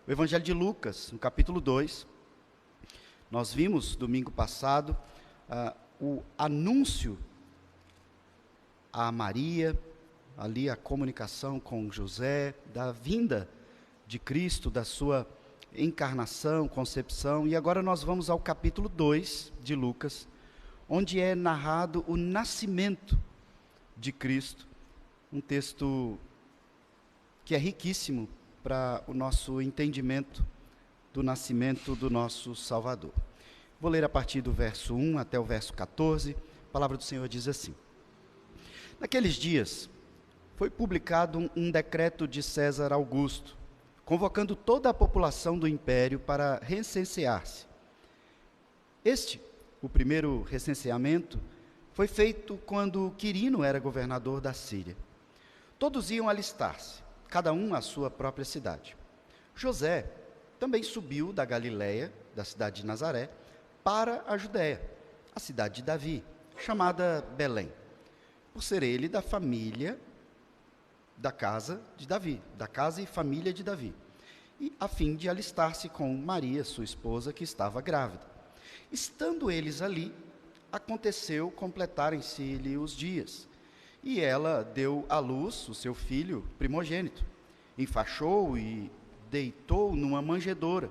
O Evangelho de Lucas, no capítulo 2, nós vimos domingo passado o anúncio a Maria, ali a comunicação com José, da vinda de Cristo, da sua encarnação, concepção, e agora nós vamos ao capítulo 2 de Lucas, onde é narrado o nascimento de Cristo, um texto que é riquíssimo para o nosso entendimento do nascimento do nosso Salvador. Vou ler a partir do verso 1 até o verso 14, a palavra do Senhor diz assim: Naqueles dias, foi publicado um decreto de César Augusto, convocando toda a população do império para recensear-se. O primeiro recenseamento, foi feito quando Quirino era governador da Síria. Todos iam alistar-se, cada um à sua própria cidade. José também subiu da Galiléia, da cidade de Nazaré, para a Judéia, a cidade de Davi, chamada Belém, por ser ele da família da casa de Davi, da casa e família de Davi, e a fim de alistar-se com Maria, sua esposa, que estava grávida. Estando eles ali, aconteceu completarem-se-lhe os dias, e ela deu à luz o seu filho primogênito, enfaixou e deitou numa manjedoura,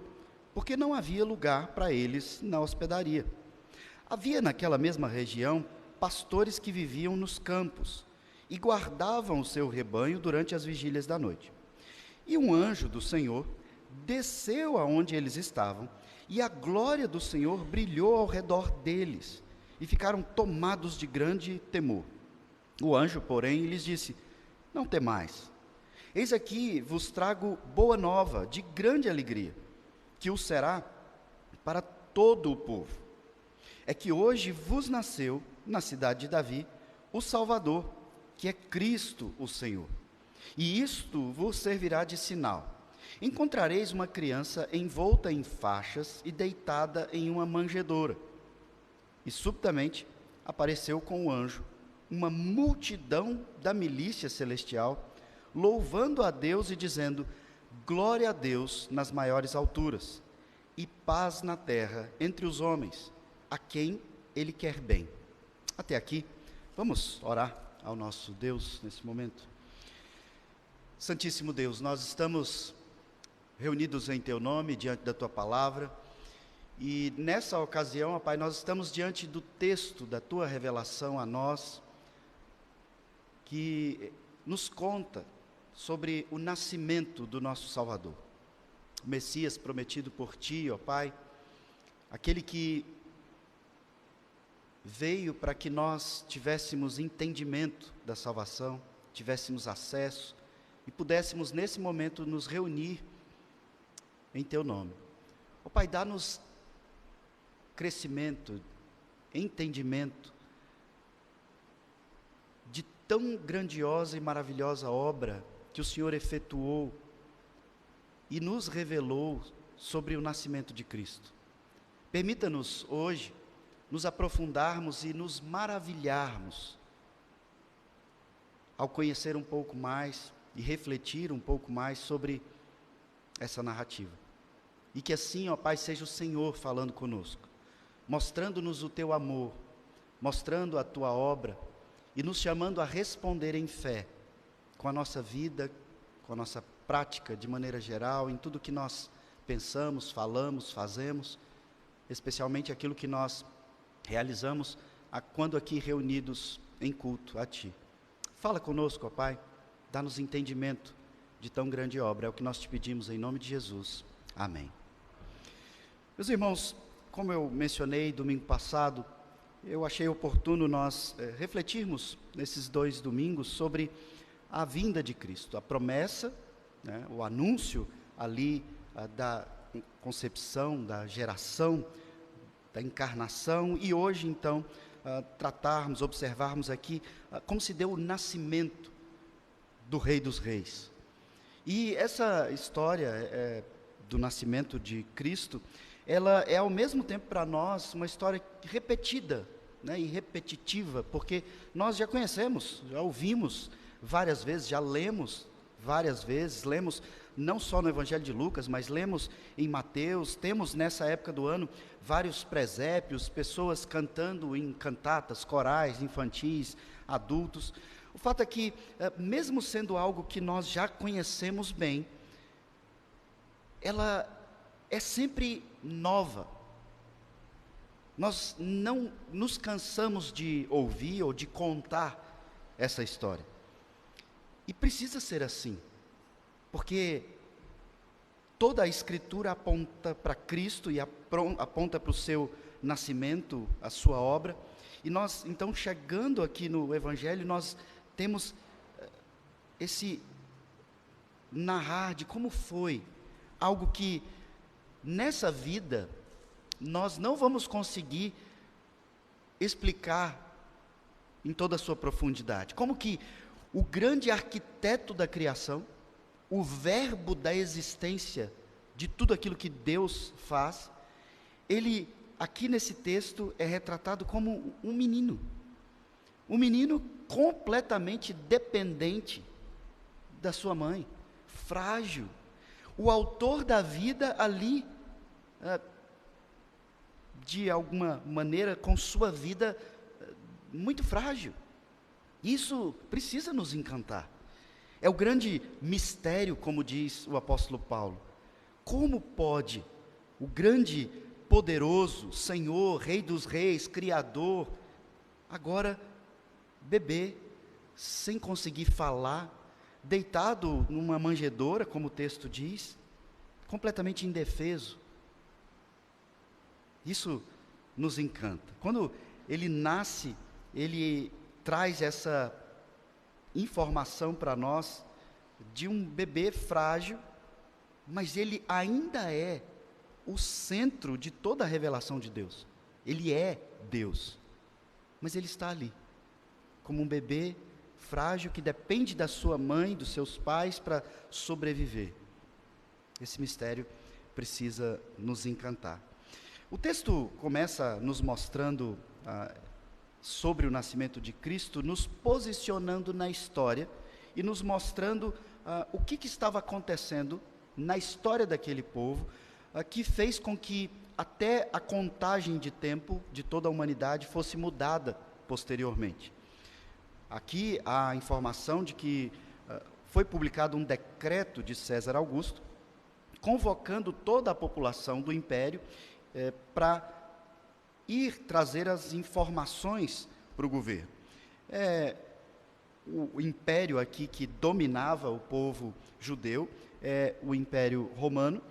porque não havia lugar para eles na hospedaria. Havia naquela mesma região pastores que viviam nos campos e guardavam o seu rebanho durante as vigílias da noite. E um anjo do Senhor desceu aonde eles estavam, e a glória do Senhor brilhou ao redor deles, e ficaram tomados de grande temor. O anjo, porém, lhes disse: Não temais, eis aqui vos trago boa nova, de grande alegria, que o será para todo o povo. É que hoje vos nasceu, na cidade de Davi, o Salvador, que é Cristo o Senhor. E isto vos servirá de sinal: encontrareis uma criança envolta em faixas e deitada em uma manjedoura. E subitamente apareceu com o anjo uma multidão da milícia celestial, louvando a Deus e dizendo: Glória a Deus nas maiores alturas, e paz na terra entre os homens, a quem Ele quer bem. Até aqui, vamos orar ao nosso Deus nesse momento. Santíssimo Deus, nós estamos reunidos em Teu nome, diante da Tua palavra, e nessa ocasião, ó Pai, nós estamos diante do texto da Tua revelação a nós, que nos conta sobre o nascimento do nosso Salvador, o Messias prometido por Ti, ó Pai, aquele que veio para que nós tivéssemos entendimento da salvação, tivéssemos acesso e pudéssemos nesse momento nos reunir em Teu nome. Ó Pai, dá-nos crescimento, entendimento de tão grandiosa e maravilhosa obra que o Senhor efetuou e nos revelou sobre o nascimento de Cristo. Permita-nos hoje nos aprofundarmos e nos maravilharmos ao conhecer um pouco mais e refletir um pouco mais sobre essa narrativa. E que assim, ó Pai, seja o Senhor falando conosco, mostrando-nos o Teu amor, mostrando a Tua obra e nos chamando a responder em fé, com a nossa vida, com a nossa prática de maneira geral, em tudo que nós pensamos, falamos, fazemos, especialmente aquilo que nós realizamos quando aqui reunidos em culto a Ti. Fala conosco, ó Pai, dá-nos entendimento de tão grande obra, é o que nós Te pedimos em nome de Jesus. Amém. Meus irmãos, como eu mencionei domingo passado, eu achei oportuno nós refletirmos nesses 2 domingos sobre a vinda de Cristo, a promessa, né, o anúncio ali da concepção, da geração, da encarnação, e hoje então tratarmos, observarmos aqui como se deu o nascimento do Rei dos Reis. E essa história do nascimento de Cristo, ela é ao mesmo tempo para nós uma história repetida, né, e repetitiva, porque nós já conhecemos, já ouvimos várias vezes, já lemos várias vezes, lemos não só no Evangelho de Lucas, mas lemos em Mateus, temos nessa época do ano vários presépios, pessoas cantando em cantatas, corais, infantis, adultos. O fato é que, mesmo sendo algo que nós já conhecemos bem, ela é sempre nova. Nós não nos cansamos de ouvir ou de contar essa história. E precisa ser assim, porque toda a Escritura aponta para Cristo e aponta para o seu nascimento, a sua obra. E nós, então, chegando aqui no Evangelho, nós temos esse narrar de como foi algo que, nessa vida, nós não vamos conseguir explicar em toda a sua profundidade. Como que o grande arquiteto da criação, o verbo da existência de tudo aquilo que Deus faz, ele, aqui nesse texto, é retratado como um menino completamente dependente da sua mãe, frágil. O autor da vida ali, de alguma maneira, com sua vida muito frágil. Isso precisa nos encantar. É o grande mistério, como diz o apóstolo Paulo. Como pode o grande, poderoso Senhor, Rei dos Reis, Criador, agora beber, sem conseguir falar, deitado numa manjedoura, como o texto diz, completamente indefeso? Isso nos encanta. Quando ele nasce, ele traz essa informação para nós de um bebê frágil, mas ele ainda é o centro de toda a revelação de Deus. Ele é Deus, mas ele está ali, como um bebê frágil que depende da sua mãe, dos seus pais para sobreviver. Esse mistério precisa nos encantar. O texto começa nos mostrando sobre o nascimento de Cristo, nos posicionando na história e nos mostrando o que estava acontecendo na história daquele povo, que fez com que até a contagem de tempo de toda a humanidade fosse mudada posteriormente. Aqui há a informação de que foi publicado um decreto de César Augusto, convocando toda a população do império para ir trazer as informações para o governo. O império aqui que dominava o povo judeu é o Império Romano,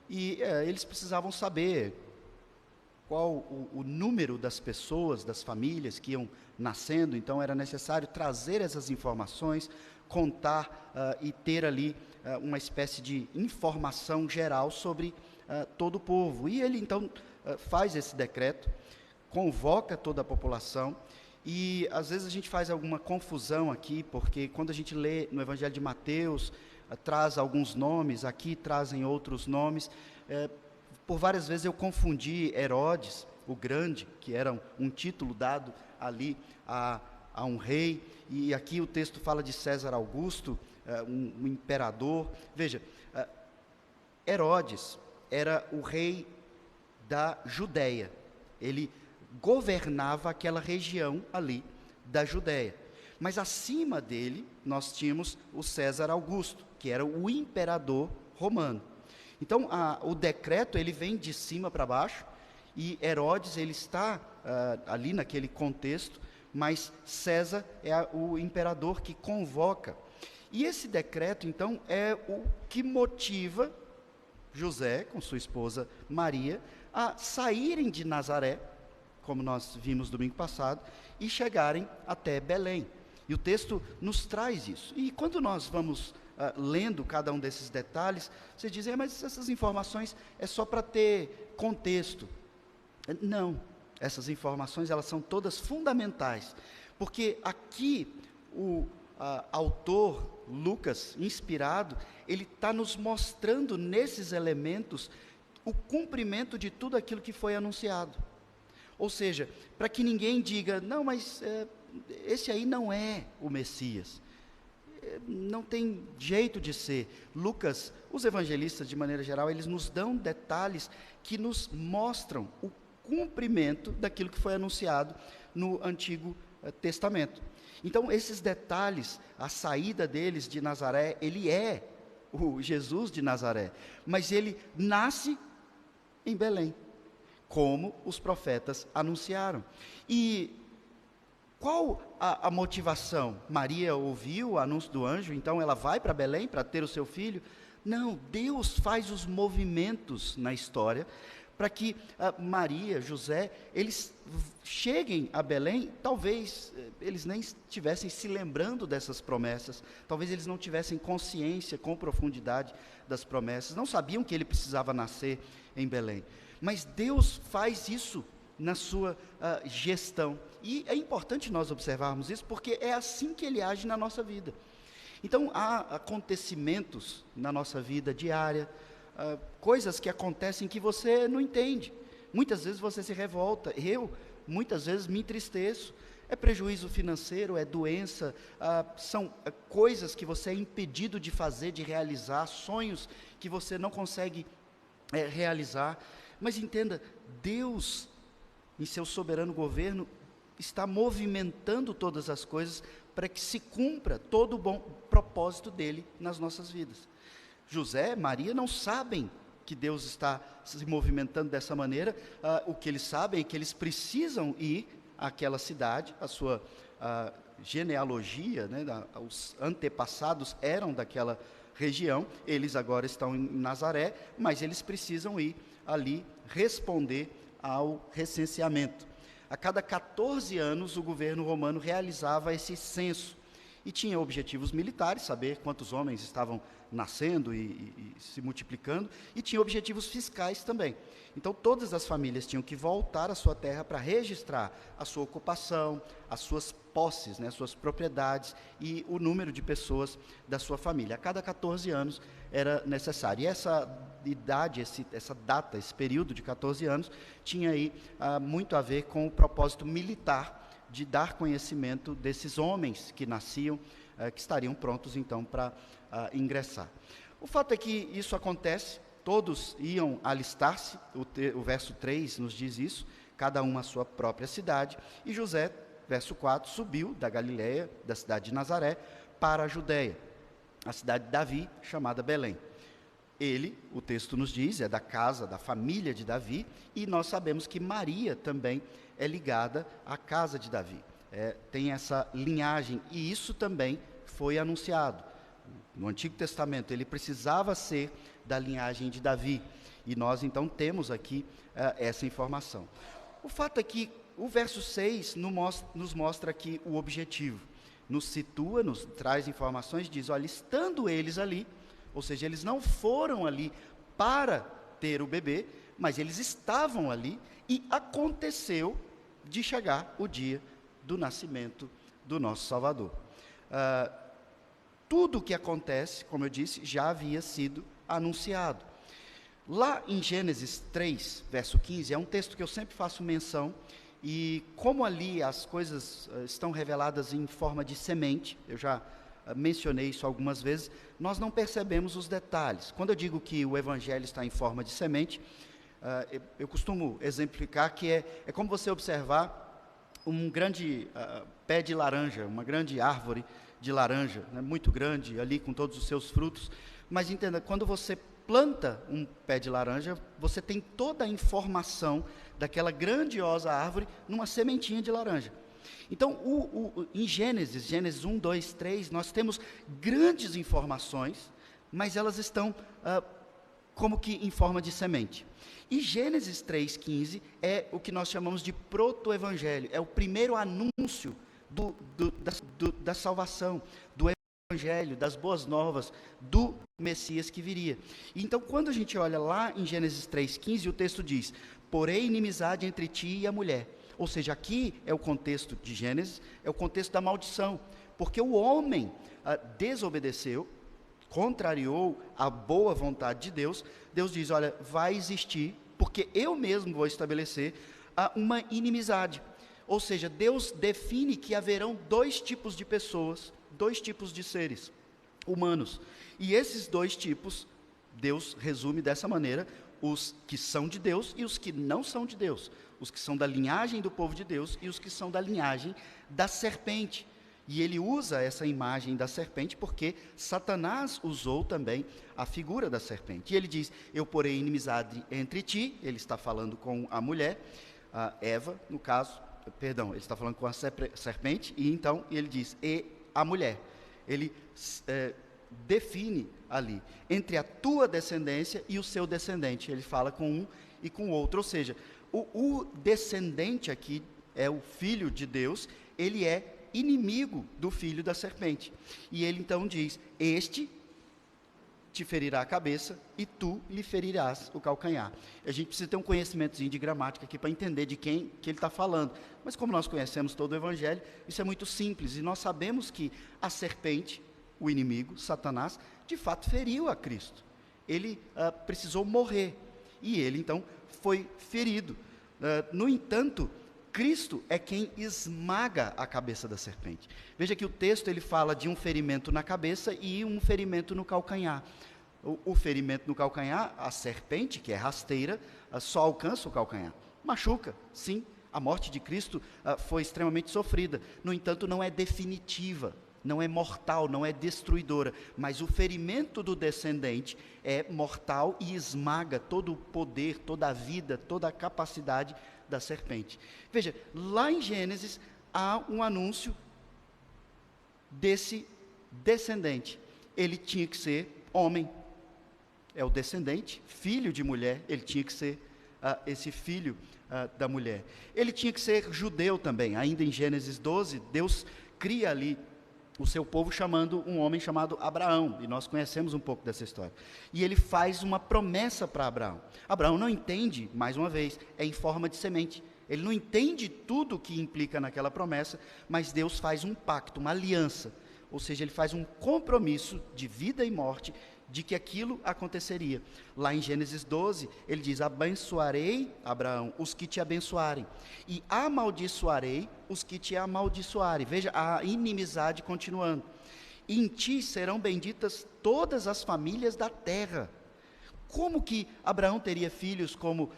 e eles precisavam saber qual o número das pessoas, das famílias que iam nascendo. Então era necessário trazer essas informações, contar e ter ali uma espécie de informação geral sobre todo o povo. E ele então faz esse decreto, convoca toda a população. E às vezes a gente faz alguma confusão aqui, porque quando a gente lê no Evangelho de Mateus, traz alguns nomes, aqui trazem outros nomes. Por várias vezes eu confundi Herodes, o Grande, que era um título dado ali a um rei, e aqui o texto fala de César Augusto, um imperador. Veja, Herodes era o rei da Judéia, ele governava aquela região ali da Judéia, mas acima dele nós tínhamos o César Augusto, que era o imperador romano. Então o decreto ele vem de cima para baixo, e Herodes ele está ali naquele contexto, mas César é o imperador que convoca. E esse decreto então é o que motiva José com sua esposa Maria a saírem de Nazaré, como nós vimos domingo passado, e chegarem até Belém. E o texto nos traz isso. E quando nós vamos lendo cada um desses detalhes, você diz, mas essas informações é só para ter contexto. Não, essas informações elas são todas fundamentais, porque aqui o autor Lucas, inspirado, ele está nos mostrando nesses elementos o cumprimento de tudo aquilo que foi anunciado. Ou seja, para que ninguém diga, não, mas esse aí não é o Messias. não tem jeito de ser. Lucas, os evangelistas de maneira geral, eles nos dão detalhes que nos mostram o cumprimento daquilo que foi anunciado no Antigo Testamento. Então, esses detalhes, a saída deles de Nazaré, ele é o Jesus de Nazaré, mas ele nasce em Belém, como os profetas anunciaram. E qual a motivação? Maria ouviu o anúncio do anjo, então ela vai para Belém para ter o seu filho? Não, Deus faz os movimentos na história para que Maria, José, eles cheguem a Belém. Talvez eles nem estivessem se lembrando dessas promessas, talvez eles não tivessem consciência com profundidade das promessas, não sabiam que ele precisava nascer em Belém, mas Deus faz isso na sua gestão, e é importante nós observarmos isso, porque é assim que ele age na nossa vida. Então, há acontecimentos na nossa vida diária, coisas que acontecem que você não entende. Muitas vezes você se revolta, eu muitas vezes me entristeço. É prejuízo financeiro, é doença, são coisas que você é impedido de fazer, de realizar, sonhos que você não consegue realizar. Mas entenda, Deus, em seu soberano governo, está movimentando todas as coisas para que se cumpra todo o bom propósito dele nas nossas vidas. José, Maria não sabem que Deus está se movimentando dessa maneira. O que eles sabem é que eles precisam ir àquela cidade, a sua genealogia, né, os antepassados eram daquela região, eles agora estão em Nazaré, mas eles precisam ir ali responder ao recenseamento. A cada 14 anos, o governo romano realizava esse censo, e tinha objetivos militares, saber quantos homens estavam nascendo e se multiplicando, e tinha objetivos fiscais também. Então, todas as famílias tinham que voltar à sua terra para registrar a sua ocupação, as suas posses, né, as suas propriedades e o número de pessoas da sua família. A cada 14 anos era necessário. E essa idade, essa data, esse período de 14 anos, tinha aí muito a ver com o propósito militar de dar conhecimento desses homens que nasciam, que estariam prontos então para ingressar. O fato é que isso acontece, todos iam alistar-se, o verso 3 nos diz isso, cada um à sua própria cidade, e José, verso 4, subiu da Galiléia, da cidade de Nazaré, para a Judéia, a cidade de Davi, chamada Belém. Ele, o texto nos diz, é da casa, da família de Davi, e nós sabemos que Maria também é ligada à casa de Davi. Tem essa linhagem, e isso também foi anunciado. No Antigo Testamento, ele precisava ser da linhagem de Davi, e nós então temos aqui essa informação. O fato é que o verso 6 nos mostra aqui o objetivo, nos situa, nos traz informações, diz, olha, estando eles ali, ou seja, eles não foram ali para ter o bebê, mas eles estavam ali, e aconteceu de chegar o dia do nascimento do nosso Salvador. Tudo o que acontece, como eu disse, já havia sido anunciado. Lá em Gênesis 3, verso 15, é um texto que eu sempre faço menção, e como ali as coisas estão reveladas em forma de semente, eu já mencionei isso algumas vezes, nós não percebemos os detalhes. Quando eu digo que o Evangelho está em forma de semente, eu costumo exemplificar que é como você observar um grande pé de laranja, uma grande árvore de laranja, né, muito grande, ali com todos os seus frutos, mas entenda, quando você planta um pé de laranja, você tem toda a informação daquela grandiosa árvore numa sementinha de laranja. Então, em Gênesis 1, 2, 3, nós temos grandes informações, mas elas estão como que em forma de semente. E Gênesis 3,15 é o que nós chamamos de proto-evangelho, é o primeiro anúncio da salvação, do evangelho, das boas novas, do Messias que viria. Então, quando a gente olha lá em Gênesis 3,15, o texto diz, porém inimizade entre ti e a mulher. Ou seja, aqui é o contexto de Gênesis, é o contexto da maldição, porque o homem desobedeceu, contrariou a boa vontade de Deus. Deus diz, olha, vai existir, porque eu mesmo vou estabelecer uma inimizade. Ou seja, Deus define que haverão dois tipos de pessoas, dois tipos de seres. humanos. E esses dois tipos, Deus resume dessa maneira: os que são de Deus e os que não são de Deus, os que são da linhagem do povo de Deus e os que são da linhagem da serpente. E ele usa essa imagem da serpente porque Satanás usou também a figura da serpente. E ele diz: eu porei inimizade entre ti. Ele está falando com a mulher, a Eva, no caso, perdão, ele está falando com a serpente, e então ele diz: e a mulher. Ele define ali, entre a tua descendência e o seu descendente. Ele fala com um e com o outro, ou seja, o descendente aqui é o filho de Deus, ele é inimigo do filho da serpente. E ele então diz: este te ferirá a cabeça e tu lhe ferirás o calcanhar. A gente precisa ter um conhecimentozinho de gramática aqui para entender de quem que ele está falando. Mas como nós conhecemos todo o Evangelho, isso é muito simples. E nós sabemos que a serpente, o inimigo, Satanás, de fato feriu a Cristo. Ele precisou morrer. E ele então foi ferido. No entanto, Cristo é quem esmaga a cabeça da serpente. Veja que o texto ele fala de um ferimento na cabeça e um ferimento no calcanhar. O ferimento no calcanhar, a serpente, que é rasteira, só alcança o calcanhar. Machuca, sim. A morte de Cristo foi extremamente sofrida. No entanto, não é definitiva, não é mortal, não é destruidora. Mas o ferimento do descendente é mortal e esmaga todo o poder, toda a vida, toda a capacidade da serpente. Veja, lá em Gênesis há um anúncio desse descendente. Ele tinha que ser homem. É o descendente, filho de mulher, ele tinha que ser esse filho da mulher. Ele tinha que ser judeu também. Ainda em Gênesis 12, Deus cria ali o seu povo chamando um homem chamado Abraão, e nós conhecemos um pouco dessa história. E ele faz uma promessa para Abraão. Abraão não entende, mais uma vez, é em forma de semente. Ele não entende tudo o que implica naquela promessa, mas Deus faz um pacto, uma aliança. Ou seja, ele faz um compromisso de vida e morte, de que aquilo aconteceria. Lá em Gênesis 12, ele diz: abençoarei, Abraão, os que te abençoarem, e amaldiçoarei os que te amaldiçoarem. Veja a inimizade continuando. E em ti serão benditas todas as famílias da terra. Como que Abraão teria filhos como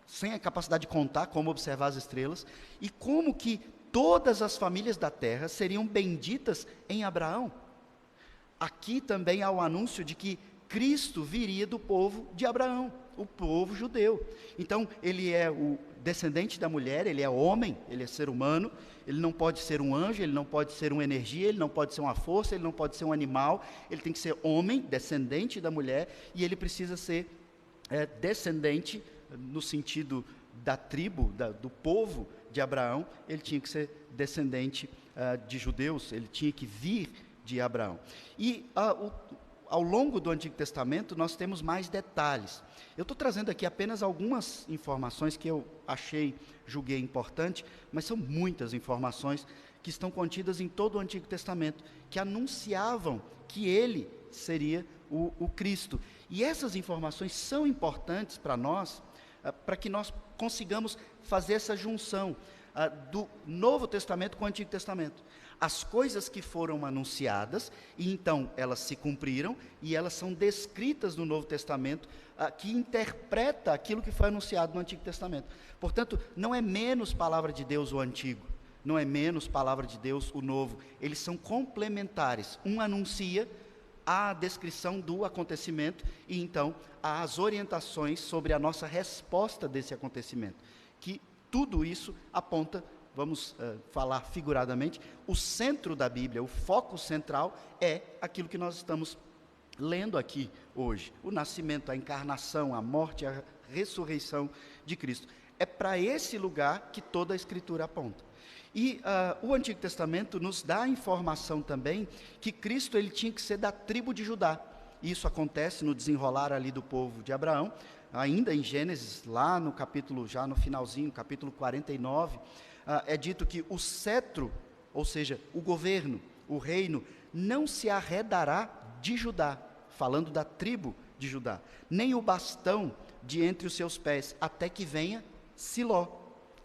sem a capacidade de contar, como observar as estrelas? E como que todas as famílias da terra seriam benditas em Abraão? Aqui também há o anúncio de que Cristo viria do povo de Abraão, o povo judeu. Então, ele é o descendente da mulher, ele é homem, ele é ser humano, ele não pode ser um anjo, ele não pode ser uma energia, ele não pode ser uma força, ele não pode ser um animal, ele tem que ser homem, descendente da mulher, e ele precisa ser descendente, no sentido da tribo, do povo de Abraão, ele tinha que ser descendente de judeus, ele tinha que vir de Abraão. E ao longo do Antigo Testamento nós temos mais detalhes. Eu estou trazendo aqui apenas algumas informações que eu julguei importante, mas são muitas informações que estão contidas em todo o Antigo Testamento, que anunciavam que ele seria o Cristo. E essas informações são importantes para nós, para que nós consigamos fazer essa junção do Novo Testamento com o Antigo Testamento. As coisas que foram anunciadas, e então elas se cumpriram, e elas são descritas no Novo Testamento, que interpreta aquilo que foi anunciado no Antigo Testamento. Portanto, não é menos palavra de Deus o Antigo, não é menos palavra de Deus o Novo, eles são complementares. Um anuncia a descrição do acontecimento, e então as orientações sobre a nossa resposta desse acontecimento, que tudo isso aponta, vamos falar figuradamente, o centro da Bíblia, o foco central é aquilo que nós estamos lendo aqui hoje, o nascimento, a encarnação, a morte, a ressurreição de Cristo. É para esse lugar que toda a Escritura aponta. E o Antigo Testamento nos dá a informação também que Cristo ele tinha que ser da tribo de Judá. Isso acontece no desenrolar ali do povo de Abraão, ainda em Gênesis, lá no capítulo, já no finalzinho, capítulo 49, é dito que o cetro, ou seja, o governo, o reino, não se arredará de Judá, falando da tribo de Judá, nem o bastão de entre os seus pés, até que venha Siló,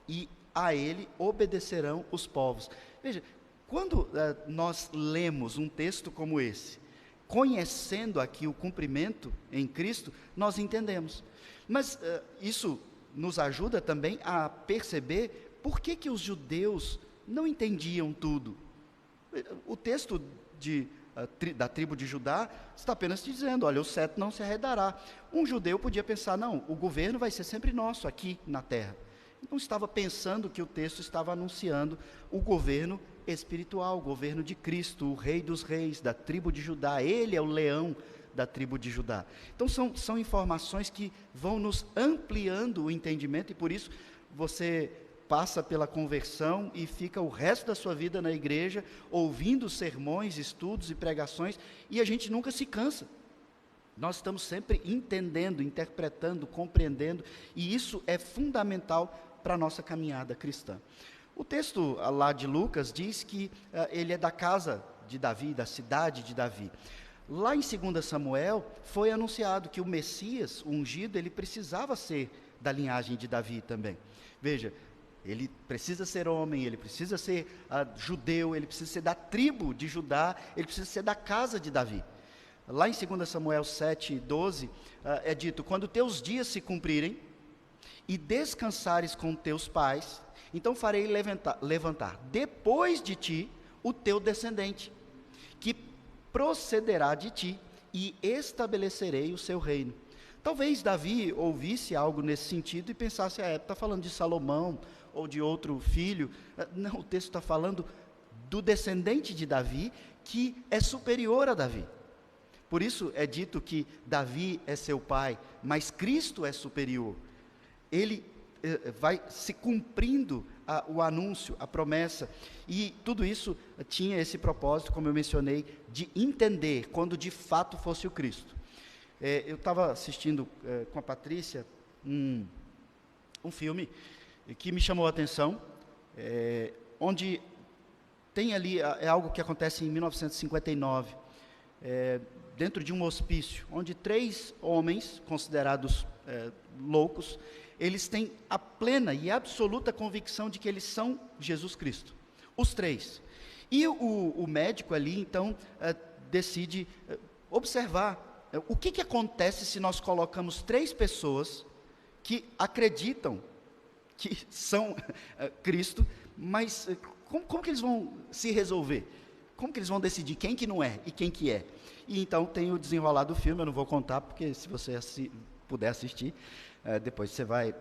e a ele obedecerão os povos. Veja, Quando nós lemos um texto como esse, conhecendo aqui o cumprimento em Cristo, nós entendemos. Mas isso nos ajuda também a perceber por que os judeus não entendiam tudo. O texto da tribo de Judá está apenas te dizendo, olha, o cetro não se arredará. Um judeu podia pensar, não, o governo vai ser sempre nosso aqui na terra. Não estava pensando que o texto estava anunciando o governo espiritual, o governo de Cristo, o Rei dos Reis, da tribo de Judá. Ele é o leão da tribo de Judá. Então são informações que vão nos ampliando o entendimento, e por isso você passa pela conversão e fica o resto da sua vida na igreja, ouvindo sermões, estudos e pregações, e a gente nunca se cansa. Nós estamos sempre entendendo, interpretando, compreendendo, e isso é fundamental para a nossa caminhada cristã. O texto lá de Lucas diz que ele é da casa de Davi, da cidade de Davi. Lá em 2 Samuel foi anunciado que o Messias, o ungido, ele precisava ser da linhagem de Davi também. Veja, ele precisa ser homem, ele precisa ser judeu, ele precisa ser da tribo de Judá, ele precisa ser da casa de Davi. Lá em 2 Samuel 7:12, é dito, quando teus dias se cumprirem, e descansares com teus pais, então farei levantar depois de ti o teu descendente, que procederá de ti, e estabelecerei o seu reino. Talvez Davi ouvisse algo nesse sentido e pensasse, está falando de Salomão, ou de outro filho. Não, o texto está falando do descendente de Davi, que é superior a Davi. Por isso é dito que Davi é seu pai, mas Cristo é superior. Ele vai se cumprindo o anúncio, a promessa, e tudo isso tinha esse propósito, como eu mencionei, de entender quando de fato fosse o Cristo. Eu estava assistindo com a Patrícia um filme que me chamou a atenção, onde tem ali, é algo que acontece em 1959, dentro de um hospício, onde 3 homens considerados loucos, eles têm a plena e absoluta convicção de que eles são Jesus Cristo, os 3. E o médico ali, então, decide observar o que acontece se nós colocamos 3 pessoas que acreditam que são Cristo, mas como que eles vão se resolver? Como que eles vão decidir quem que não é e quem que é? E então tem o desenrolar do filme, eu não vou contar, porque se você puder assistir, depois você vai,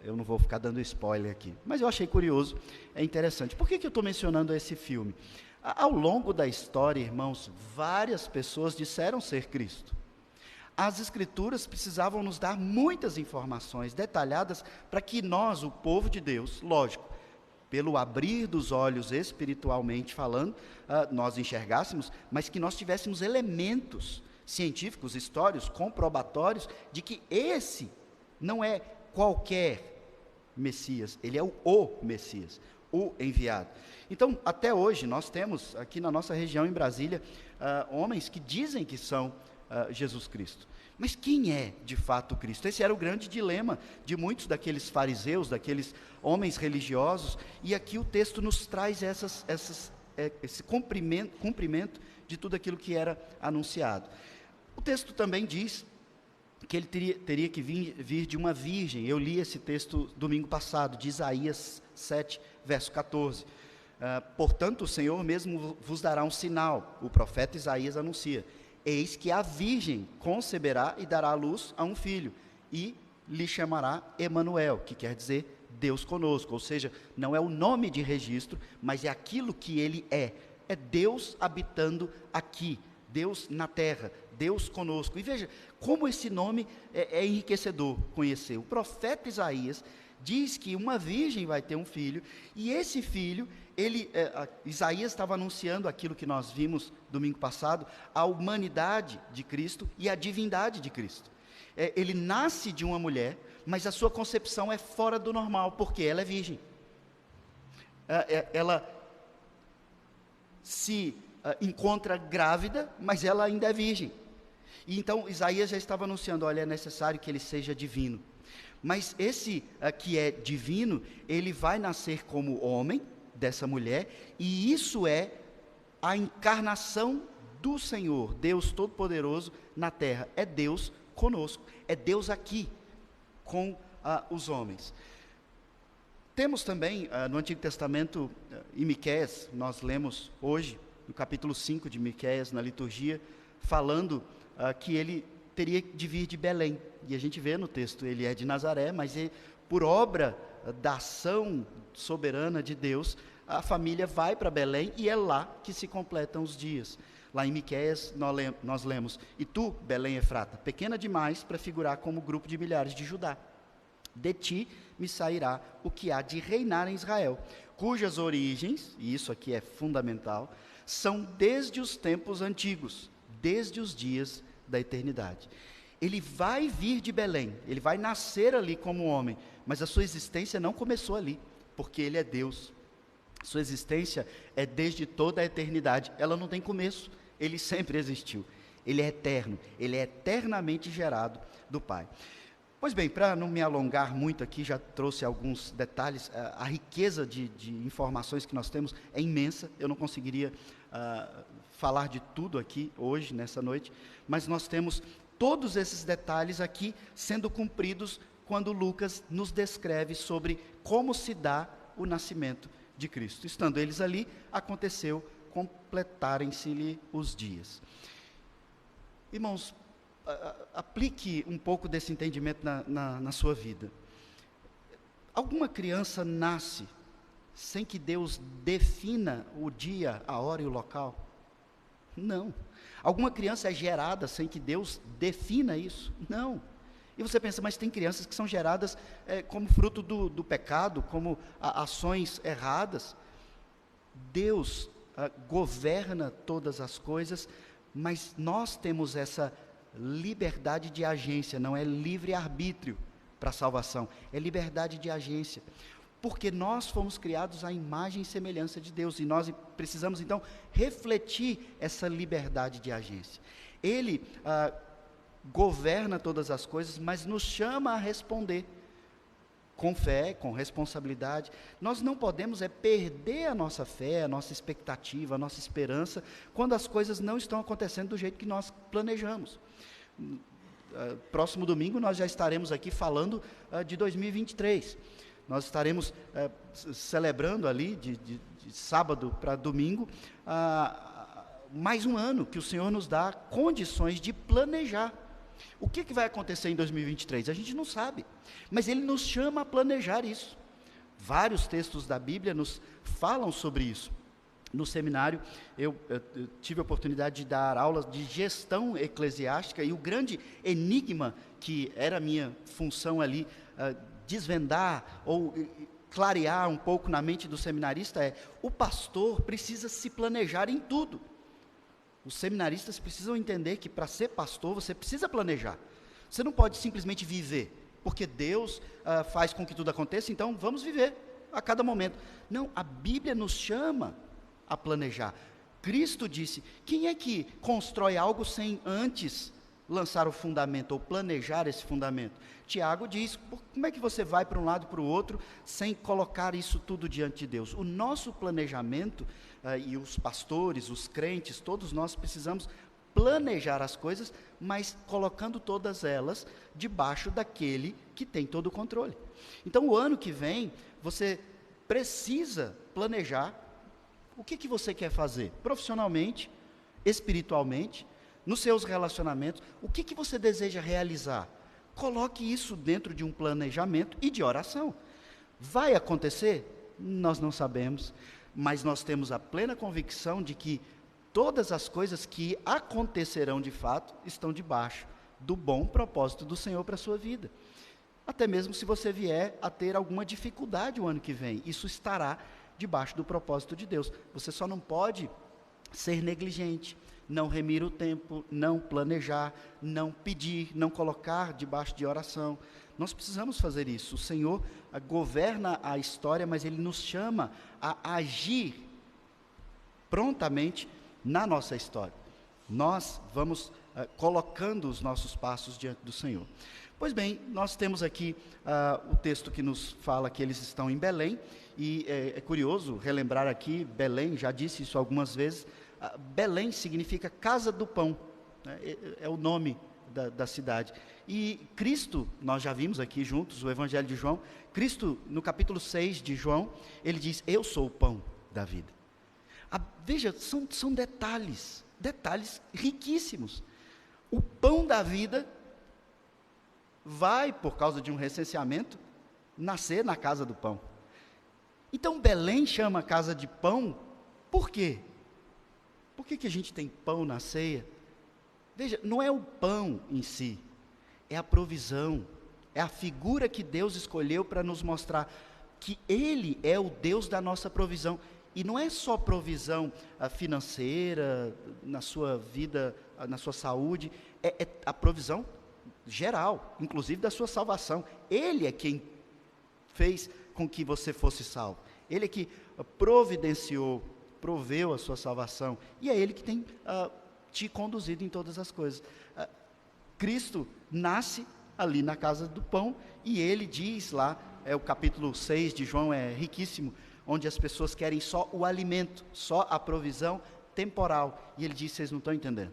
eu não vou ficar dando spoiler aqui, mas eu achei curioso, é interessante. Por que eu estou mencionando esse filme? Ao longo da história, irmãos, várias pessoas disseram ser Cristo. As Escrituras precisavam nos dar muitas informações detalhadas para que nós, o povo de Deus, lógico, pelo abrir dos olhos espiritualmente falando, nós enxergássemos, mas que nós tivéssemos elementos científicos, históricos, comprobatórios, de que esse não é qualquer Messias, ele é o Messias, o enviado. Então, até hoje, nós temos aqui na nossa região, em Brasília, homens que dizem que são Jesus Cristo. Mas quem é de fato Cristo? Esse era o grande dilema de muitos daqueles fariseus, daqueles homens religiosos, e aqui o texto nos traz esse cumprimento de tudo aquilo que era anunciado. O texto também diz que ele teria que vir de uma virgem. Eu li esse texto domingo passado, de Isaías 7, verso 14. Portanto, o Senhor mesmo vos dará um sinal. O profeta Isaías anuncia: eis que a virgem conceberá e dará à luz a um filho, e lhe chamará Emanuel, que quer dizer Deus conosco. Ou seja, não é o nome de registro, mas é aquilo que ele é Deus habitando aqui, Deus na terra, Deus conosco. E veja, como esse nome é enriquecedor conhecer. O profeta Isaías diz que uma virgem vai ter um filho, e esse filho, Isaías estava anunciando aquilo que nós vimos domingo passado, a humanidade de Cristo e a divindade de Cristo. Ele nasce de uma mulher, mas a sua concepção é fora do normal, porque ela é virgem. Ela se encontra grávida, mas ela ainda é virgem. E então Isaías já estava anunciando, olha, é necessário que ele seja divino. Mas esse que é divino, ele vai nascer como homem, dessa mulher, e isso é a encarnação do Senhor, Deus Todo-Poderoso na terra. É Deus conosco, é Deus aqui com os homens. Temos também no Antigo Testamento, em Miqueias, nós lemos hoje, no capítulo 5 de Miqueias, na liturgia, falando que ele teria de vir de Belém. E a gente vê no texto, ele é de Nazaré, mas por obra da ação soberana de Deus, a família vai para Belém e é lá que se completam os dias. Lá em Miqueias nós lemos: e tu, Belém Efrata, pequena demais para figurar como grupo de milhares de Judá, de ti me sairá o que há de reinar em Israel, cujas origens, e isso aqui é fundamental, são desde os tempos antigos, desde os dias da eternidade. Ele vai vir de Belém, ele vai nascer ali como homem, mas a sua existência não começou ali, porque ele é Deus. Sua existência é desde toda a eternidade, ela não tem começo, ele sempre existiu. Ele é eterno, ele é eternamente gerado do Pai. Pois bem, para não me alongar muito aqui, já trouxe alguns detalhes, a riqueza de informações que nós temos é imensa, eu não conseguiria falar de tudo aqui hoje, nessa noite, mas nós temos todos esses detalhes aqui sendo cumpridos quando Lucas nos descreve sobre como se dá o nascimento de Cristo. Estando eles ali, aconteceu completarem-se-lhe os dias. Irmãos, aplique um pouco desse entendimento na sua vida. Alguma criança nasce sem que Deus defina o dia, a hora e o local? Não. Alguma criança é gerada sem que Deus defina isso? Não. E você pensa, mas tem crianças que são geradas como fruto do pecado, como ações erradas. Deus governa todas as coisas, mas nós temos essa liberdade de agência, não é livre-arbítrio para a salvação, é liberdade de agência, porque nós fomos criados à imagem e semelhança de Deus, e nós precisamos então refletir essa liberdade de agência. Ele governa todas as coisas, mas nos chama a responder com fé, com responsabilidade. Nós não podemos perder a nossa fé, a nossa expectativa, a nossa esperança, quando as coisas não estão acontecendo do jeito que nós planejamos. Próximo domingo nós já estaremos aqui falando de 2023. Nós estaremos celebrando ali, de sábado para domingo, mais um ano que o Senhor nos dá condições de planejar. O que vai acontecer em 2023? A gente não sabe, mas Ele nos chama a planejar isso. Vários textos da Bíblia nos falam sobre isso. No seminário, eu tive a oportunidade de dar aulas de gestão eclesiástica, e o grande enigma que era a minha função ali, desvendar ou clarear um pouco na mente do seminarista o pastor precisa se planejar em tudo. Os seminaristas precisam entender que para ser pastor você precisa planejar. Você não pode simplesmente viver, porque Deus faz com que tudo aconteça, então vamos viver a cada momento. Não, a Bíblia nos chama a planejar. Cristo disse: quem é que constrói algo sem antes lançar o fundamento, ou planejar esse fundamento? Tiago diz: como é que você vai para um lado e para o outro, sem colocar isso tudo diante de Deus? O nosso planejamento, e os pastores, os crentes, todos nós precisamos planejar as coisas, mas colocando todas elas debaixo daquele que tem todo o controle. Então, o ano que vem, você precisa planejar o que você quer fazer, profissionalmente, espiritualmente, nos seus relacionamentos, o que você deseja realizar. Coloque isso dentro de um planejamento e de oração. Vai acontecer? Nós não sabemos, mas nós temos a plena convicção de que todas as coisas que acontecerão de fato estão debaixo do bom propósito do Senhor para a sua vida. Até mesmo se você vier a ter alguma dificuldade o ano que vem, isso estará debaixo do propósito de Deus. Você só não pode ser negligente, não remir o tempo, não planejar, não pedir, não colocar debaixo de oração. Nós precisamos fazer isso. O Senhor governa a história, mas Ele nos chama a agir prontamente na nossa história. Nós vamos colocando os nossos passos diante do Senhor. Pois bem, nós temos aqui o texto que nos fala que eles estão em Belém, e é curioso relembrar aqui, Belém, já disse isso algumas vezes, Belém significa casa do pão, né? É o nome da cidade. E Cristo, nós já vimos aqui juntos o Evangelho de João, Cristo, no capítulo 6 de João, ele diz: eu sou o pão da vida. Veja, são detalhes riquíssimos. O pão da vida vai, por causa de um recenseamento, nascer na casa do pão. Então Belém chama a casa de pão, por quê? Por que a gente tem pão na ceia? Veja, não é o pão em si, é a provisão, é a figura que Deus escolheu para nos mostrar que Ele é o Deus da nossa provisão. E não é só provisão financeira, na sua vida, na sua saúde, é a provisão geral, inclusive da sua salvação. Ele é quem fez com que você fosse salvo. Ele é que providenciou, proveu a sua salvação. E é Ele que tem te conduzido em todas as coisas. Cristo nasce ali na casa do pão, e Ele diz lá, o capítulo 6 de João é riquíssimo, onde as pessoas querem só o alimento, só a provisão temporal. E Ele diz: vocês não estão entendendo.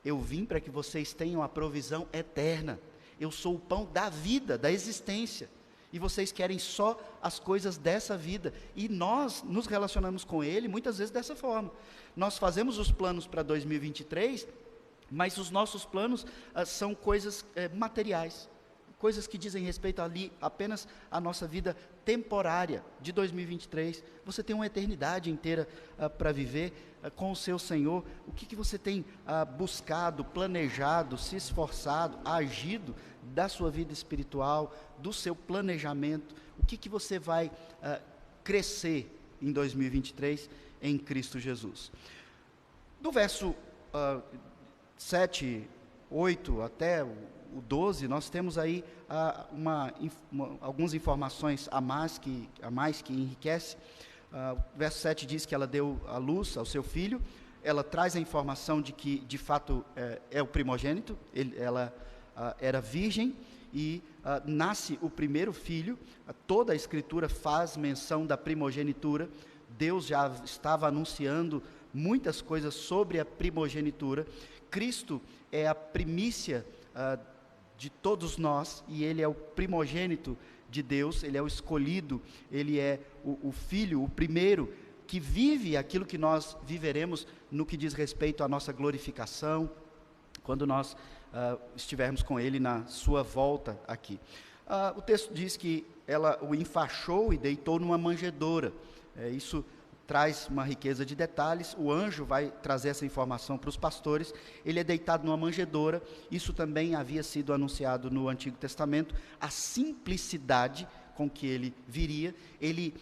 Eu vim para que vocês tenham a provisão eterna. Eu sou o pão da vida, da existência. E vocês querem só as coisas dessa vida. E nós nos relacionamos com Ele muitas vezes dessa forma. Nós fazemos os planos para 2023, mas os nossos planos são coisas materiais. Coisas que dizem respeito ali apenas à nossa vida temporária de 2023. Você tem uma eternidade inteira para viver com o seu Senhor. O que você tem buscado, planejado, se esforçado, agido da sua vida espiritual, do seu planejamento? O que você vai crescer em 2023 em Cristo Jesus? Do verso 7, 8 até o 12, nós temos aí algumas informações a mais que enriquece. O verso 7 diz que ela deu à luz ao seu filho. Ela traz a informação de que, de fato, é o primogênito. Ela era virgem e nasce o primeiro filho. Toda a Escritura faz menção da primogenitura. Deus já estava anunciando muitas coisas sobre a primogenitura. Cristo é a primícia de todos nós, e Ele é o primogênito de Deus, Ele é o escolhido, Ele é o Filho, o primeiro, que vive aquilo que nós viveremos no que diz respeito à nossa glorificação, quando nós estivermos com Ele na sua volta aqui. O texto diz que ela o enfaixou e deitou numa manjedoura. Isso traz uma riqueza de detalhes. O anjo vai trazer essa informação para os pastores. Ele é deitado numa manjedoura. Isso também havia sido anunciado no Antigo Testamento. A simplicidade com que ele viria. Ele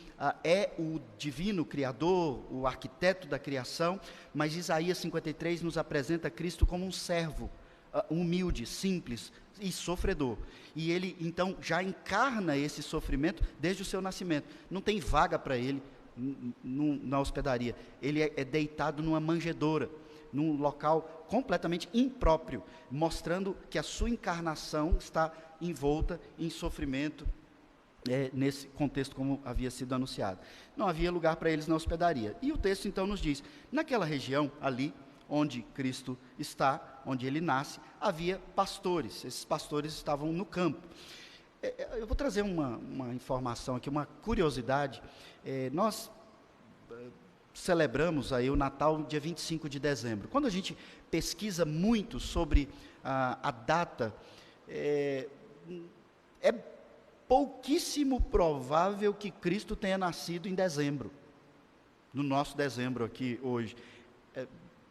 é o divino Criador, o arquiteto da criação, mas Isaías 53 nos apresenta Cristo como um servo, humilde, simples e sofredor. E ele então já encarna esse sofrimento desde o seu nascimento. Não tem vaga para ele na hospedaria. Ele é deitado numa manjedoura, num local completamente impróprio, mostrando que a sua encarnação está envolta em sofrimento, nesse contexto como havia sido anunciado. Não havia lugar para eles na hospedaria. E o texto então nos diz, naquela região ali, onde Cristo está, onde ele nasce, havia pastores. Esses pastores estavam no campo. Eu vou trazer uma informação aqui, uma curiosidade. Nós celebramos aí o Natal dia 25 de dezembro. Quando a gente pesquisa muito sobre a data, é pouquíssimo provável que Cristo tenha nascido em dezembro, no nosso dezembro aqui hoje.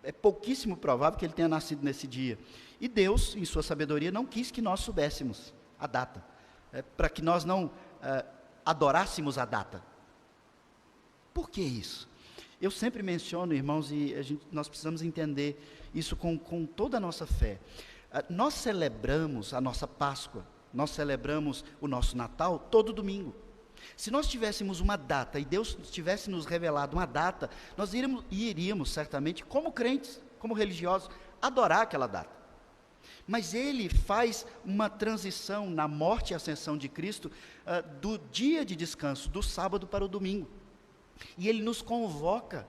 É pouquíssimo provável que ele tenha nascido nesse dia. E Deus, em sua sabedoria, não quis que nós soubéssemos a data, para que nós não adorássemos a data. Por que isso? Eu sempre menciono, irmãos, e nós precisamos entender isso com toda a nossa fé. Nós celebramos a nossa Páscoa, nós celebramos o nosso Natal todo domingo. Se nós tivéssemos uma data, e Deus tivesse nos revelado uma data, nós iríamos certamente, como crentes, como religiosos, adorar aquela data. Mas ele faz uma transição na morte e ascensão de Cristo, do dia de descanso, do sábado para o domingo. E ele nos convoca,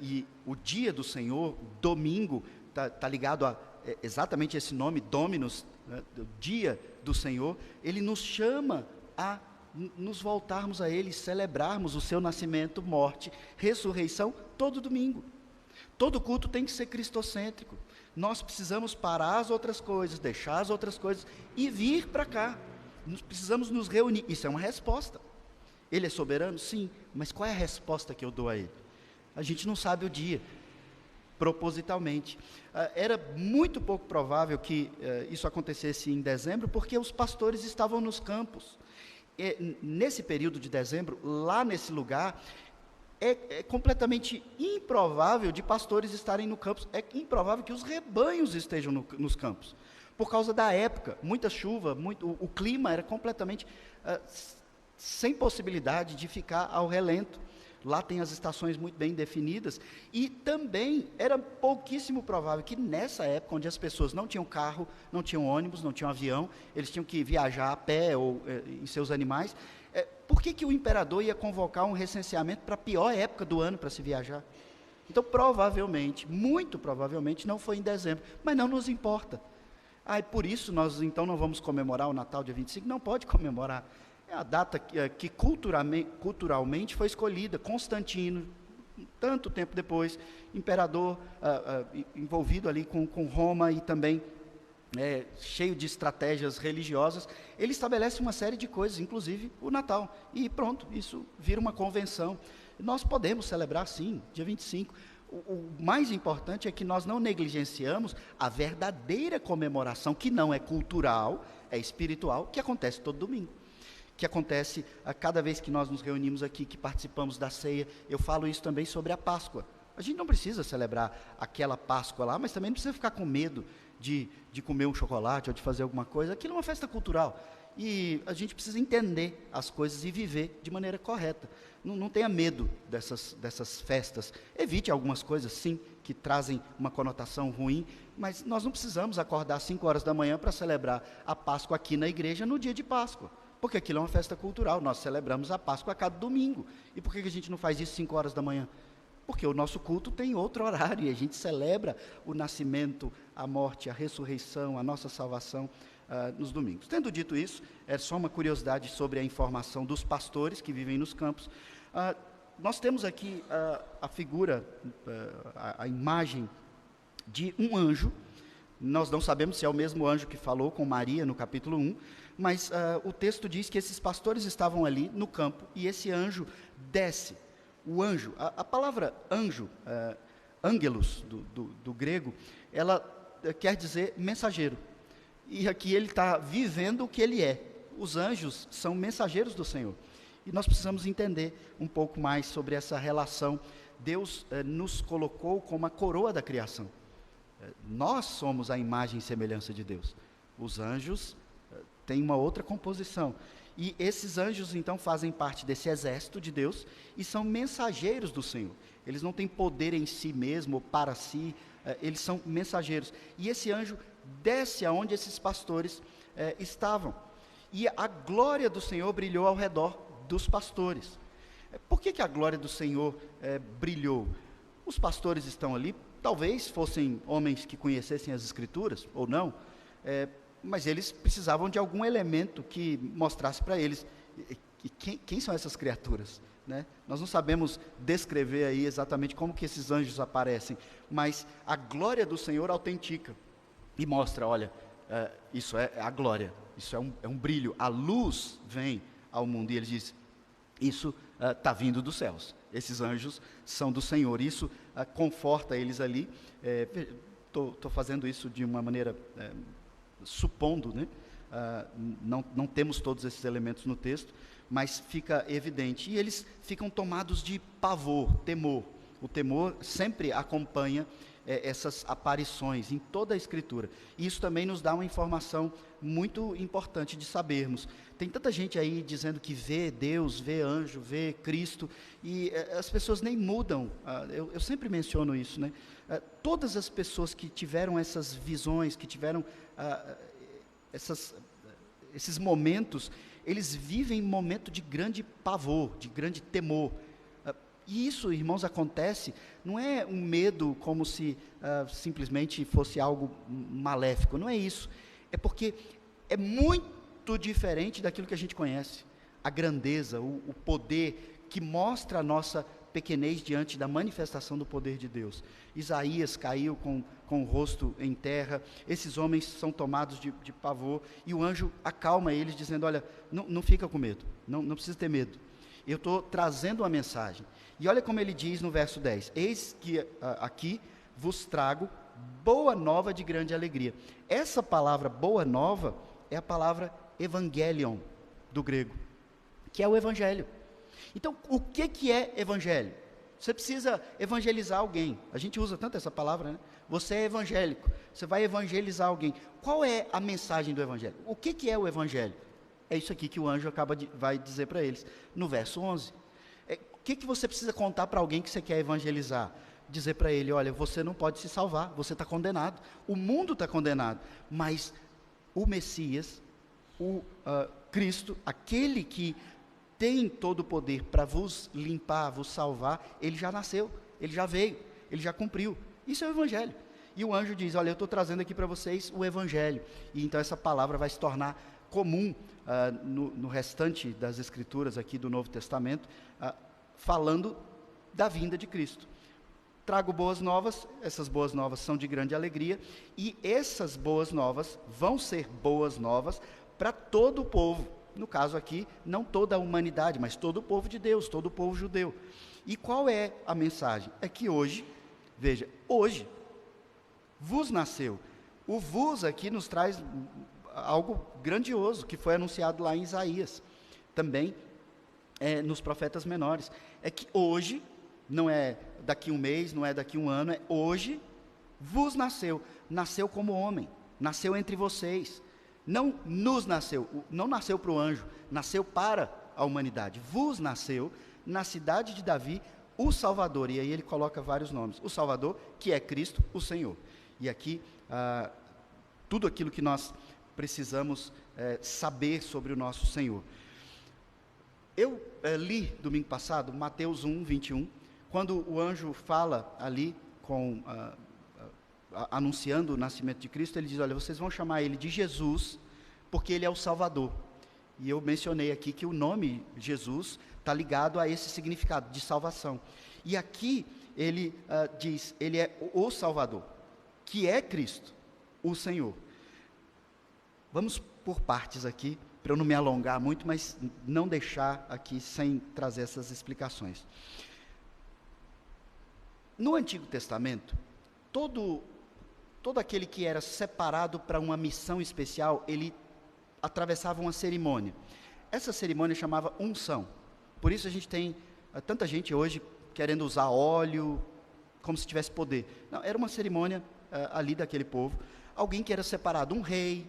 e o dia do Senhor, domingo, está ligado a exatamente esse nome, Dominus, né, o dia do Senhor. Ele nos chama a nos voltarmos a Ele, celebrarmos o seu nascimento, morte, ressurreição, todo domingo. Todo culto tem que ser cristocêntrico. Nós precisamos parar as outras coisas, deixar as outras coisas e vir para cá. Nós precisamos nos reunir. Isso é uma resposta. Ele é soberano? Sim. Mas qual é a resposta que eu dou a Ele? A gente não sabe o dia, propositalmente. Era muito pouco provável que isso acontecesse em dezembro, porque os pastores estavam nos campos. Nesse período de dezembro, lá nesse lugar, é completamente improvável de pastores estarem no campus, é improvável que os rebanhos estejam nos campos, por causa da época, muita chuva, o clima era completamente sem possibilidade de ficar ao relento. Lá tem as estações muito bem definidas, e também era pouquíssimo provável que nessa época, onde as pessoas não tinham carro, não tinham ônibus, não tinham avião, eles tinham que viajar a pé ou em seus animais, por que o imperador ia convocar um recenseamento para a pior época do ano para se viajar? Então, provavelmente, muito provavelmente, não foi em dezembro, mas não nos importa. E por isso nós então não vamos comemorar o Natal dia 25, não pode comemorar. É a data que culturalmente foi escolhida. Constantino, tanto tempo depois, imperador envolvido ali com Roma e também cheio de estratégias religiosas, ele estabelece uma série de coisas, inclusive o Natal. E pronto, isso vira uma convenção. Nós podemos celebrar sim, dia 25. O mais importante é que nós não negligenciamos a verdadeira comemoração, que não é cultural, é espiritual, que acontece todo domingo. Que acontece a cada vez que nós nos reunimos aqui, que participamos da ceia. Eu falo isso também sobre a Páscoa. A gente não precisa celebrar aquela Páscoa lá, mas também não precisa ficar com medo de comer um chocolate ou de fazer alguma coisa. Aquilo é uma festa cultural. E a gente precisa entender as coisas e viver de maneira correta. Não tenha medo dessas festas. Evite algumas coisas, sim, que trazem uma conotação ruim, mas nós não precisamos acordar às 5 horas da manhã para celebrar a Páscoa aqui na igreja no dia de Páscoa. Porque aquilo é uma festa cultural, nós celebramos a Páscoa a cada domingo. E por que a gente não faz isso 5 horas da manhã? Porque o nosso culto tem outro horário, e a gente celebra o nascimento, a morte, a ressurreição, a nossa salvação nos domingos. Tendo dito isso, é só uma curiosidade sobre a informação dos pastores que vivem nos campos. Nós temos aqui a figura, a imagem de um anjo. Nós não sabemos se é o mesmo anjo que falou com Maria no capítulo 1, mas o texto diz que esses pastores estavam ali no campo e esse anjo desce. O anjo, a palavra anjo, ângelos do grego, ela quer dizer mensageiro. E aqui ele está vivendo o que ele é. Os anjos são mensageiros do Senhor. E nós precisamos entender um pouco mais sobre essa relação. Deus nos colocou como a coroa da criação. Nós somos a imagem e semelhança de Deus. Os anjos têm uma outra composição. E esses anjos, então, fazem parte desse exército de Deus e são mensageiros do Senhor. Eles não têm poder em si mesmo ou para si, eles são mensageiros. E esse anjo desce aonde esses pastores estavam. E a glória do Senhor brilhou ao redor dos pastores. Por que a glória do Senhor brilhou? Os pastores estão ali, talvez fossem homens que conhecessem as Escrituras, ou não, mas eles precisavam de algum elemento que mostrasse para eles quem são essas criaturas, né? Nós não sabemos descrever aí exatamente como que esses anjos aparecem, mas a glória do Senhor autentica e mostra, olha, isso é a glória, isso é um brilho, a luz vem ao mundo, e ele diz, isso está vindo dos céus, esses anjos são do Senhor, isso conforta eles ali. Estou fazendo isso de uma maneira supondo, né? Não temos todos esses elementos no texto, mas fica evidente, e eles ficam tomados de pavor, temor. O temor sempre acompanha essas aparições em toda a Escritura. E isso também nos dá uma informação muito importante de sabermos. Tem tanta gente aí dizendo que vê Deus, vê anjo, vê Cristo, e as pessoas nem mudam. Eu sempre menciono isso, né? Todas as pessoas que tiveram essas visões, que tiveram esses momentos, eles vivem um momento de grande pavor, de grande temor. E isso, irmãos, acontece, não é um medo como se simplesmente fosse algo maléfico, não é isso. É porque é muito diferente daquilo que a gente conhece. A grandeza, o poder que mostra a nossa pequenez diante da manifestação do poder de Deus. Isaías caiu com o rosto em terra, esses homens são tomados de pavor, e o anjo acalma eles, dizendo, olha, não fica com medo, não precisa ter medo. Eu estou trazendo uma mensagem. E olha como ele diz no verso 10, eis que aqui vos trago boa nova de grande alegria. Essa palavra boa nova é a palavra evangelion, do grego, que é o evangelho. Então, o que é evangelho? Você precisa evangelizar alguém. A gente usa tanto essa palavra, né? Você é evangélico, você vai evangelizar alguém. Qual é a mensagem do evangelho? O que é o evangelho? É isso aqui que o anjo vai dizer para eles, no verso 11. O que você precisa contar para alguém que você quer evangelizar? Dizer para ele, olha, você não pode se salvar, você está condenado, o mundo está condenado, mas o Messias, o Cristo, aquele que tem todo o poder para vos limpar, vos salvar, ele já nasceu, ele já veio, ele já cumpriu. Isso é o evangelho. E o anjo diz, olha, eu estou trazendo aqui para vocês o evangelho. E então essa palavra vai se tornar comum no restante das escrituras aqui do Novo Testamento, falando da vinda de Cristo. Trago boas novas, essas boas novas são de grande alegria, e essas boas novas vão ser boas novas para todo o povo. No caso aqui, não toda a humanidade, mas todo o povo de Deus, todo o povo judeu. E qual é a mensagem? É que hoje, veja, hoje, vos nasceu. O vos aqui nos traz algo grandioso, que foi anunciado lá em Isaías, também nos profetas menores. É que hoje, não é daqui um mês, não é daqui um ano, é hoje, vos nasceu. Nasceu como homem, nasceu entre vocês. Não nos nasceu, não nasceu para o anjo, nasceu para a humanidade. Vos nasceu na cidade de Davi o Salvador, e aí ele coloca vários nomes. O Salvador, que é Cristo, o Senhor. E aqui, tudo aquilo que nós precisamos saber sobre o nosso Senhor. Eu li, domingo passado, Mateus 1, 21, quando o anjo fala ali, anunciando o nascimento de Cristo, ele diz, olha, vocês vão chamar ele de Jesus, porque ele é o Salvador. E eu mencionei aqui que o nome Jesus está ligado a esse significado de salvação. E aqui ele diz, ele é o Salvador, que é Cristo, o Senhor. Vamos por partes aqui, para eu não me alongar muito, mas não deixar aqui sem trazer essas explicações. No Antigo Testamento, todo aquele que era separado para uma missão especial, ele atravessava uma cerimônia. Essa cerimônia chamava unção. Por isso a gente tem tanta gente hoje querendo usar óleo, como se tivesse poder. Não, era uma cerimônia ali daquele povo. Alguém que era separado, um rei,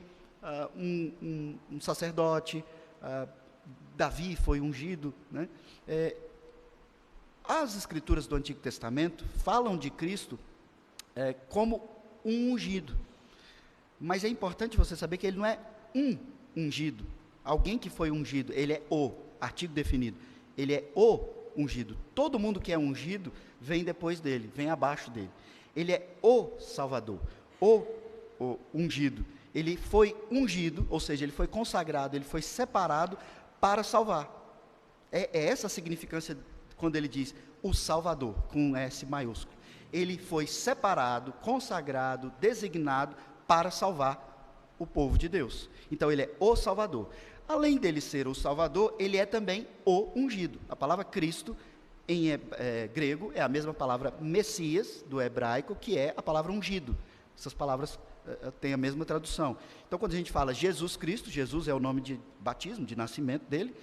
um sacerdote, Davi foi ungido, né? As escrituras do Antigo Testamento falam de Cristo como um ungido, mas é importante você saber que ele não é um ungido, alguém que foi ungido, ele é o, artigo definido, ele é o ungido. Todo mundo que é ungido vem depois dele, vem abaixo dele. Ele é o Salvador, o ungido. Ele foi ungido, ou seja, ele foi consagrado, ele foi separado para salvar. É essa a significância quando ele diz o Salvador, com um S maiúsculo. Ele foi separado, consagrado, designado para salvar o povo de Deus. Então ele é o Salvador. Além dele ser o Salvador, ele é também o ungido. A palavra Cristo em grego é a mesma palavra Messias, do hebraico, que é a palavra ungido. Essas palavras têm a mesma tradução. Então quando a gente fala Jesus Cristo, Jesus é o nome de batismo, de nascimento dele,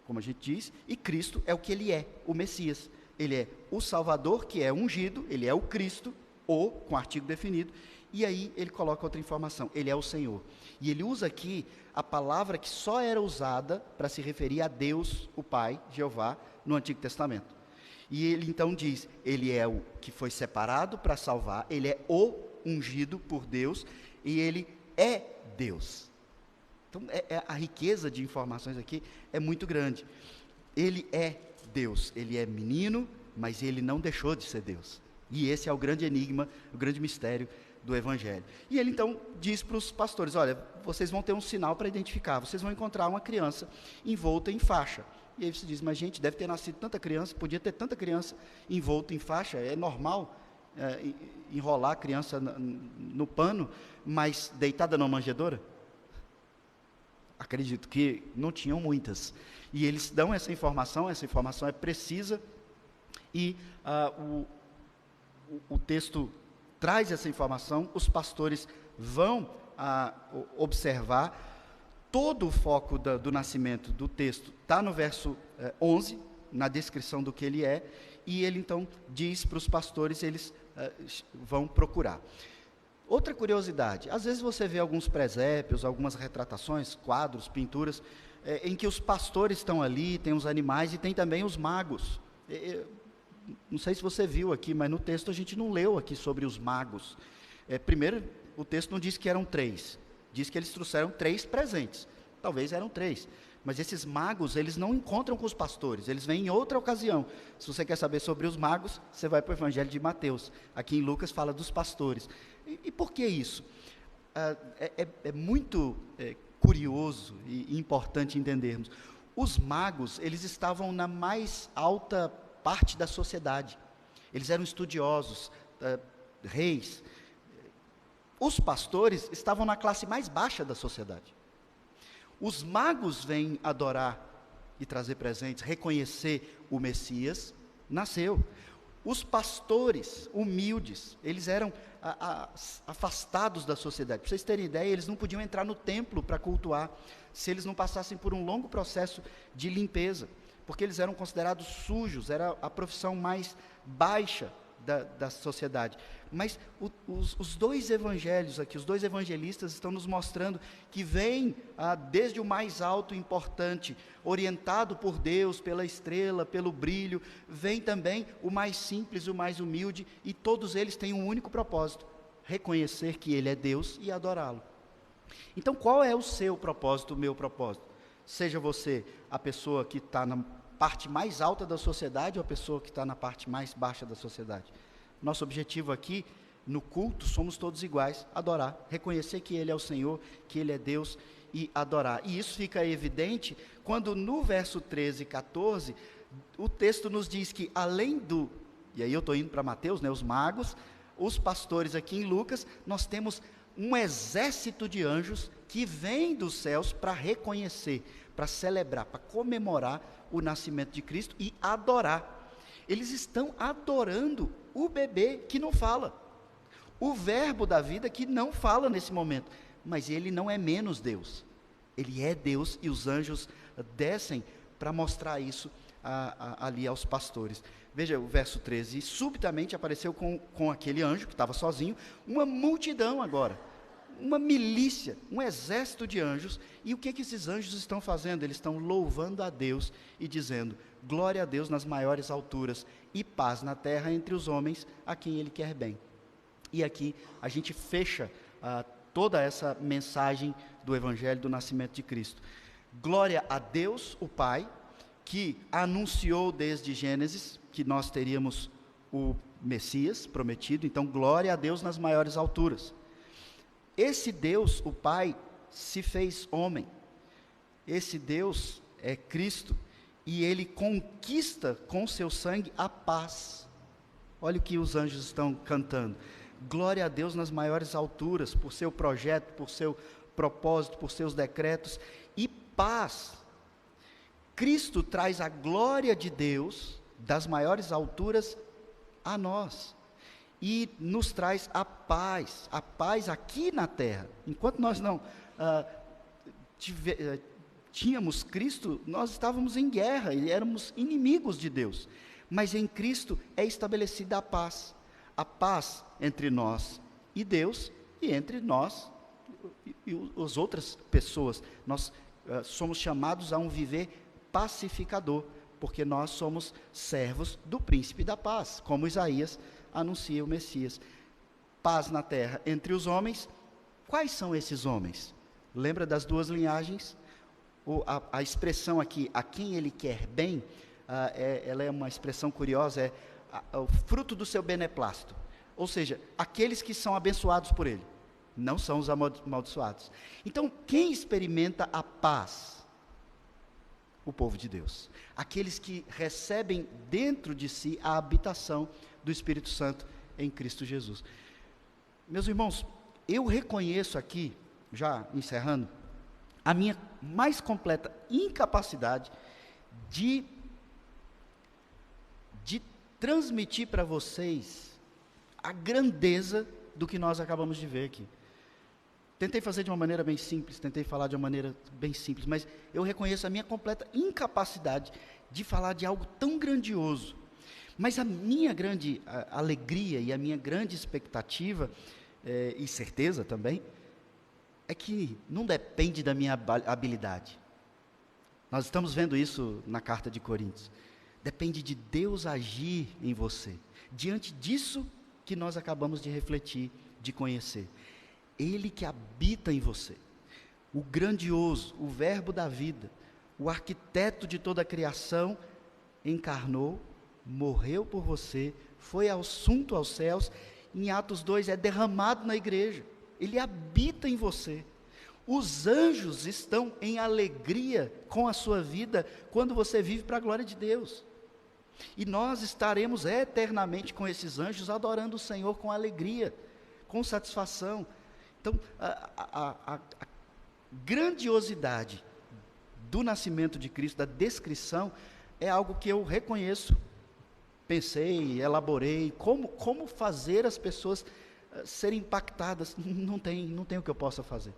como a gente diz, e Cristo é o que ele é, o Messias. Ele é o Salvador, que é ungido, ele é o Cristo, o, com artigo definido, e aí ele coloca outra informação, ele é o Senhor. E ele usa aqui a palavra que só era usada para se referir a Deus, o Pai, Jeová, no Antigo Testamento. E ele então diz, ele é o que foi separado para salvar, ele é o ungido por Deus, e ele é Deus. Então, a riqueza de informações aqui é muito grande. Ele é Deus, ele é menino, mas ele não deixou de ser Deus. E esse é o grande enigma, o grande mistério do Evangelho. E ele então diz para os pastores, olha, vocês vão ter um sinal para identificar, vocês vão encontrar uma criança envolta em faixa. E aí você diz, mas gente, deve ter nascido tanta criança, podia ter tanta criança envolta em faixa, é normal enrolar a criança no pano, mas deitada numa manjedoura? Acredito que não tinham muitas. E eles dão essa informação é precisa, e o texto traz essa informação, os pastores vão observar. Todo o foco do nascimento do texto está no verso 11, na descrição do que ele é, e ele então diz para os pastores, eles vão procurar. Outra curiosidade, às vezes você vê alguns presépios, algumas retratações, quadros, pinturas, em que os pastores estão ali, tem os animais e tem também os magos. Não sei se você viu aqui, mas no texto a gente não leu aqui sobre os magos. Primeiro, o texto não diz que eram 3, diz que eles trouxeram 3 presentes, talvez eram 3, mas esses magos, eles não encontram com os pastores, eles vêm em outra ocasião. Se você quer saber sobre os magos, você vai para o Evangelho de Mateus, aqui em Lucas fala dos pastores. E por que isso? É muito curioso e importante entendermos. Os magos, eles estavam na mais alta parte da sociedade, eles eram estudiosos, reis. Os pastores estavam na classe mais baixa da sociedade. Os magos vêm adorar e trazer presentes, reconhecer o Messias, nasceu. Os pastores, humildes, eles eram afastados da sociedade. Para vocês terem ideia, eles não podiam entrar no templo para cultuar, se eles não passassem por um longo processo de limpeza, porque eles eram considerados sujos, era a profissão mais baixa da sociedade. Mas os 2 evangelhos aqui, os 2 evangelistas estão nos mostrando que vem desde o mais alto importante, orientado por Deus, pela estrela, pelo brilho, vem também o mais simples, o mais humilde, e todos eles têm um único propósito, reconhecer que Ele é Deus e adorá-lo. Então, qual é o seu propósito, o meu propósito? Seja você a pessoa que está na parte mais alta da sociedade ou a pessoa que está na parte mais baixa da sociedade. Nosso objetivo aqui, no culto, somos todos iguais, adorar, reconhecer que Ele é o Senhor, que Ele é Deus e adorar. E isso fica evidente quando no verso 13 e 14, o texto nos diz que além e aí eu estou indo para Mateus, os magos, os pastores aqui em Lucas, nós temos um exército de anjos que vem dos céus para reconhecer, para celebrar, para comemorar o nascimento de Cristo e adorar. Eles estão adorando o bebê que não fala, o verbo da vida que não fala nesse momento, mas ele não é menos Deus, ele é Deus, e os anjos descem para mostrar isso ali aos pastores. Veja o verso 13, e subitamente apareceu com aquele anjo que estava sozinho, uma multidão agora, uma milícia, um exército de anjos. E o que esses anjos estão fazendo? Eles estão louvando a Deus e dizendo, glória a Deus nas maiores alturas e paz na terra entre os homens a quem Ele quer bem. E aqui a gente fecha toda essa mensagem do Evangelho do nascimento de Cristo. Glória a Deus, o Pai, que anunciou desde Gênesis que nós teríamos o Messias prometido. Então, glória a Deus nas maiores alturas. Esse Deus, o Pai, se fez homem. Esse Deus é Cristo, e Ele conquista com seu sangue a paz. Olha o que os anjos estão cantando. Glória a Deus nas maiores alturas, por seu projeto, por seu propósito, por seus decretos, e paz. Cristo traz a glória de Deus, das maiores alturas, a nós. E nos traz a paz aqui na terra. Enquanto nós não tínhamos Cristo, nós estávamos em guerra e éramos inimigos de Deus. Mas em Cristo é estabelecida a a paz entre nós e Deus e entre nós e as outras pessoas. Nós somos chamados a um viver pacificador, porque nós somos servos do príncipe da paz, como Isaías anuncia o Messias. Paz na terra entre os homens. Quais são esses homens? Lembra das duas linhagens? A expressão aqui, a quem ele quer bem, ela é uma expressão curiosa, o fruto do seu beneplácito. Ou seja, aqueles que são abençoados por ele, não são os amaldiçoados. Então, quem experimenta a paz? O povo de Deus. Aqueles que recebem dentro de si a habitação do Espírito Santo em Cristo Jesus. Meus irmãos, eu reconheço aqui, já encerrando, a minha mais completa incapacidade de transmitir para vocês a grandeza do que nós acabamos de ver aqui. Tentei fazer de uma maneira bem simples, tentei falar de uma maneira bem simples, mas eu reconheço a minha completa incapacidade de falar de algo tão grandioso. Mas a minha grande alegria e a minha grande expectativa, e certeza também, é que não depende da minha habilidade. Nós estamos vendo isso na carta de Coríntios. Depende de Deus agir em você. Diante disso que nós acabamos de refletir, de conhecer. Ele que habita em você. O grandioso, o verbo da vida, o arquiteto de toda a criação, encarnou, morreu por você, foi assunto aos céus, em Atos 2 é derramado na igreja. Ele habita em você. Os anjos estão em alegria com a sua vida quando você vive para a glória de Deus. E nós estaremos eternamente com esses anjos adorando o Senhor com alegria, com satisfação. Então, a grandiosidade do nascimento de Cristo, da descrição, é algo que eu reconheço, pensei, elaborei, como fazer as pessoas serem impactadas. Não tem o que eu possa fazer.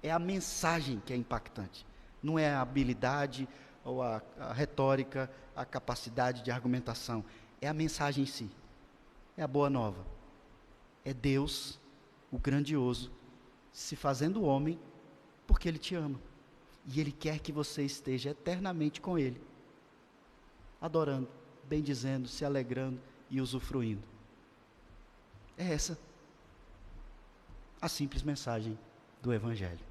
É a mensagem que é impactante, não é a habilidade ou a retórica, a capacidade de argumentação, é a mensagem em si, é a boa nova, é Deus, o grandioso, se fazendo homem, porque Ele te ama, e Ele quer que você esteja eternamente com Ele, adorando, bendizendo, se alegrando e usufruindo. É essa a simples mensagem do Evangelho.